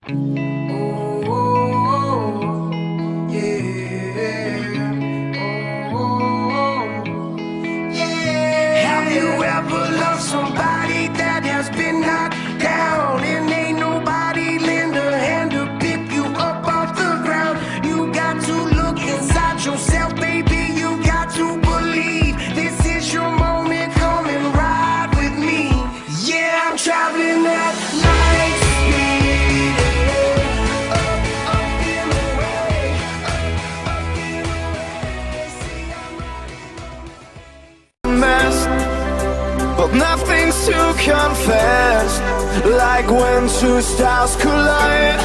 Oh, yeah. Oh, yeah. Have you ever loved somebody that has been knocked down and ain't nobody lend a hand to pick you up off the ground? You got to look inside yourself, baby. You got to believe this is your moment. Come and ride with me. Yeah, I'm traveling at night speed. Up in the way, up in the way. See, I'm riding. Mess, but nothing's to confess. Like when two stars collide.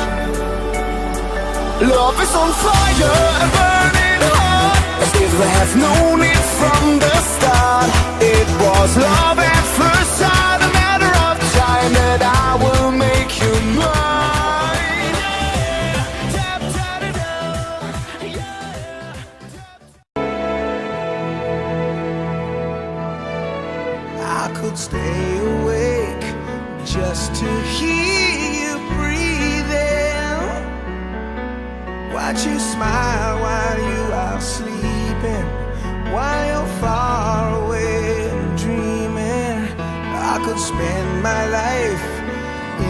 Love is on fire and burning hot, as if we have known it from the start. It was love at first sight, a matter of time that I will make you mine. Tap, tap, tap, I could stay awake just to hear you breathing. Watch you smile while you are sleeping, while you're far away and dreaming. I could spend my life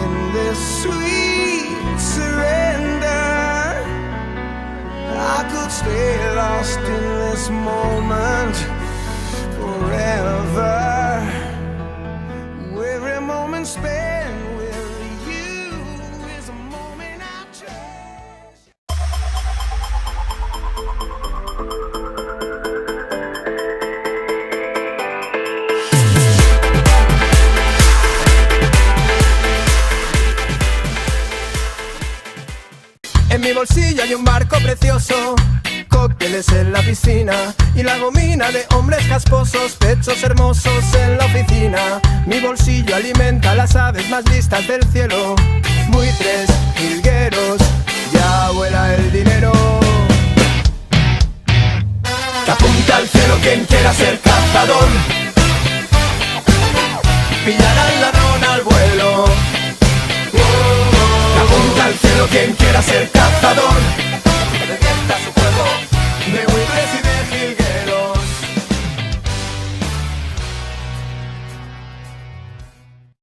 in this sweet surrender. I could stay lost in this moment forever. Every moment spent with you is a moment I cherish. En mi bolsillo hay un barco precioso, cócteles en la piscina y la gomina de hombres casposos, pechos hermosos en la oficina. Mi bolsillo alimenta a las aves más listas del cielo, buitres, jilgueros, ya vuela el dinero. Que apunta al cielo quien quiera ser cazador, pillar al ladrón al vuelo. Que apunta al cielo quien